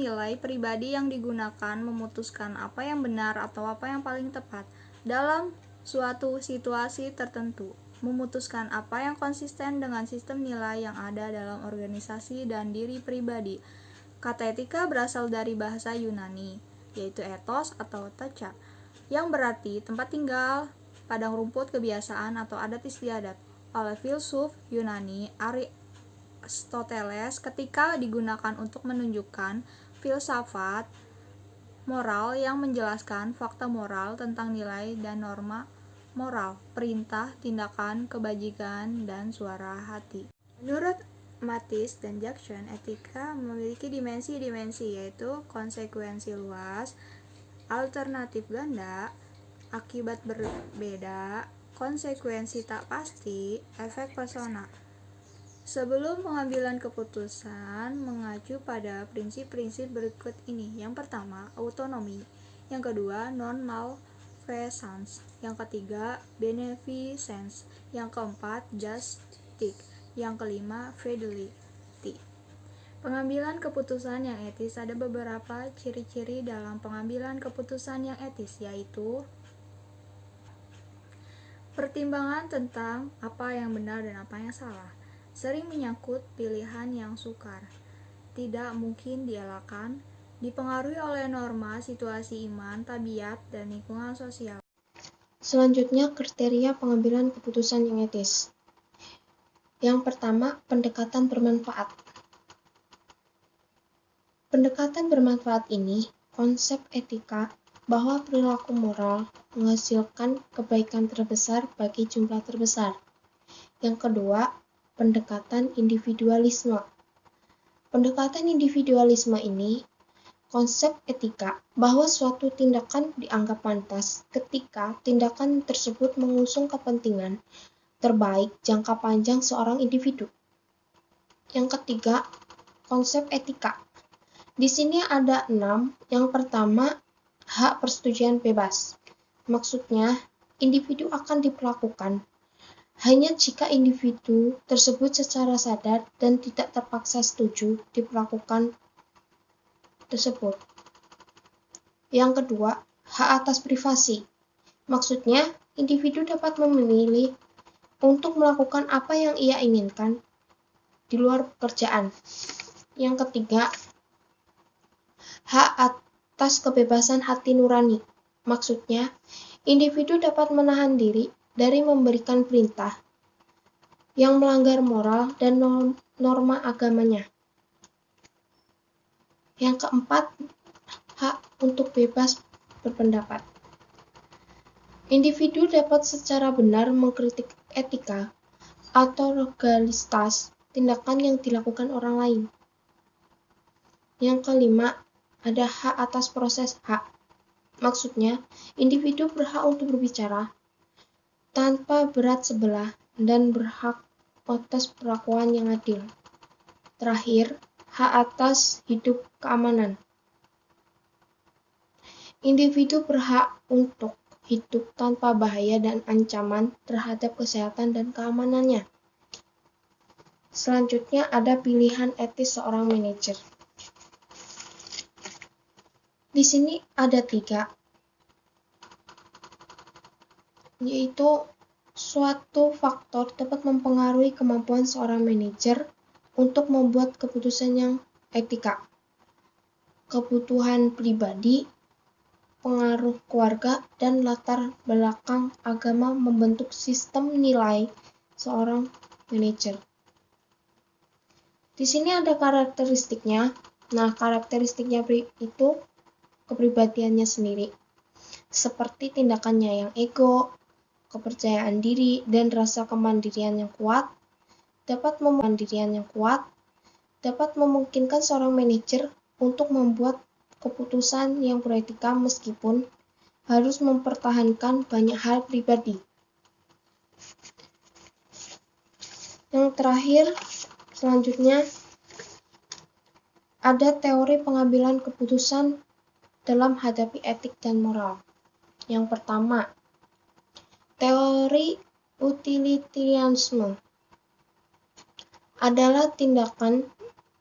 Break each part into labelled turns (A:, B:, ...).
A: nilai pribadi yang digunakan memutuskan apa yang benar atau apa yang paling tepat dalam suatu situasi tertentu, memutuskan apa yang konsisten dengan sistem nilai yang ada dalam organisasi dan diri pribadi. Kata etika berasal dari bahasa Yunani, yaitu ethos atau tacha, yang berarti tempat tinggal, padang rumput, kebiasaan, atau adat istiadat. Oleh filsuf Yunani Aristoteles ketika digunakan untuk menunjukkan filsafat moral yang menjelaskan fakta moral tentang nilai dan norma moral, perintah, tindakan, kebajikan, dan suara hati. Menurut Matisse dan Jackson, etika memiliki dimensi-dimensi, yaitu konsekuensi luas, alternatif ganda, akibat berbeda, konsekuensi tak pasti, efek pesona. Sebelum pengambilan keputusan mengacu pada prinsip-prinsip berikut ini. Yang pertama, autonomi. Yang kedua, non-malfeasance. Yang ketiga, beneficence. Yang keempat, justice. Yang kelima, fidelity. Pengambilan keputusan yang etis. Ada beberapa ciri-ciri dalam pengambilan keputusan yang etis, yaitu pertimbangan tentang apa yang benar dan apa yang salah, sering menyangkut pilihan yang sukar, tidak mungkin dielakkan, dipengaruhi oleh norma, situasi iman, tabiat, dan lingkungan sosial.
B: Selanjutnya, kriteria pengambilan keputusan yang etis. Yang pertama, pendekatan bermanfaat. Pendekatan bermanfaat ini konsep etika bahwa perilaku moral menghasilkan kebaikan terbesar bagi jumlah terbesar. Yang kedua, pendekatan individualisme. Pendekatan individualisme ini konsep etika bahwa suatu tindakan dianggap pantas ketika tindakan tersebut mengusung kepentingan terbaik jangka panjang seorang individu. Yang ketiga, konsep etika. Di sini ada 6. Yang pertama, hak persetujuan bebas. Maksudnya, individu akan diperlakukan hanya jika individu tersebut secara sadar dan tidak terpaksa setuju diperlakukan tersebut. Yang kedua, hak atas privasi. Maksudnya, individu dapat memilih untuk melakukan apa yang ia inginkan di luar pekerjaan. Yang ketiga, hak atas kebebasan hati nurani. Maksudnya, individu dapat menahan diri dari memberikan perintah yang melanggar moral dan norma agamanya. Yang keempat, hak untuk bebas berpendapat. Individu dapat secara benar mengkritik etika atau legalitas tindakan yang dilakukan orang lain. Yang kelima, ada hak atas proses hak. Maksudnya, individu berhak untuk berbicara tanpa berat sebelah dan berhak atas perlakuan yang adil. Terakhir, hak atas hidup keamanan. Individu berhak untuk hidup tanpa bahaya dan ancaman terhadap kesehatan dan keamanannya. Selanjutnya ada pilihan etis seorang manajer. Di sini ada 3, yaitu suatu faktor dapat mempengaruhi kemampuan seorang manajer untuk membuat keputusan yang etika. Kebutuhan pribadi, pengaruh keluarga, dan latar belakang agama membentuk sistem nilai seorang manajer. Di sini ada karakteristiknya. Nah, karakteristiknya itu kepribadiannya sendiri, seperti tindakannya yang ego, kepercayaan diri, dan rasa kemandirian yang kuat, dapat memungkinkan seorang manajer untuk membuat keputusan yang beretika meskipun harus mempertahankan banyak hal pribadi. Yang terakhir, selanjutnya, ada teori pengambilan keputusan dalam hadapi etik dan moral. Yang pertama, teori utilitarianisme adalah tindakan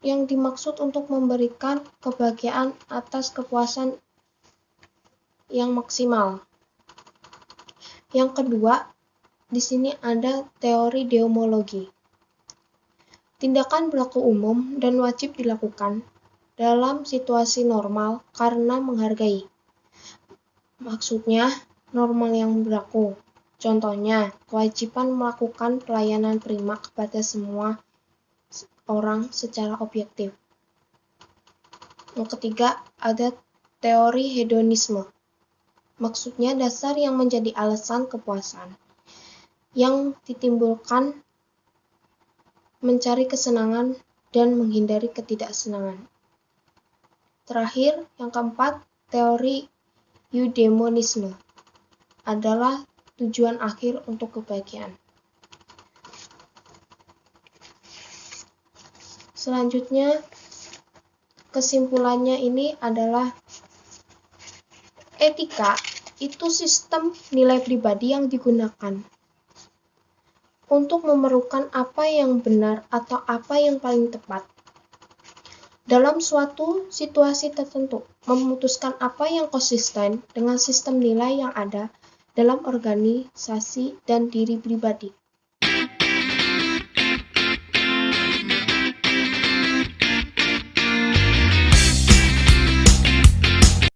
B: yang dimaksud untuk memberikan kebahagiaan atas kepuasan yang maksimal. Yang kedua, di sini ada teori deomologi. Tindakan berlaku umum dan wajib dilakukan dalam situasi normal karena menghargai. Maksudnya, normal yang berlaku. Contohnya, kewajiban melakukan pelayanan prima kepada semua orang secara objektif. Yang ketiga, ada teori hedonisme. Maksudnya dasar yang menjadi alasan kepuasan yang ditimbulkan mencari kesenangan dan menghindari ketidaksenangan. Terakhir, yang keempat, teori eudemonisme adalah tujuan akhir untuk kebahagiaan. Selanjutnya, kesimpulannya ini adalah etika itu sistem nilai pribadi yang digunakan untuk memerlukan apa yang benar atau apa yang paling tepat dalam suatu situasi tertentu, memutuskan apa yang konsisten dengan sistem nilai yang ada dalam organisasi dan diri pribadi.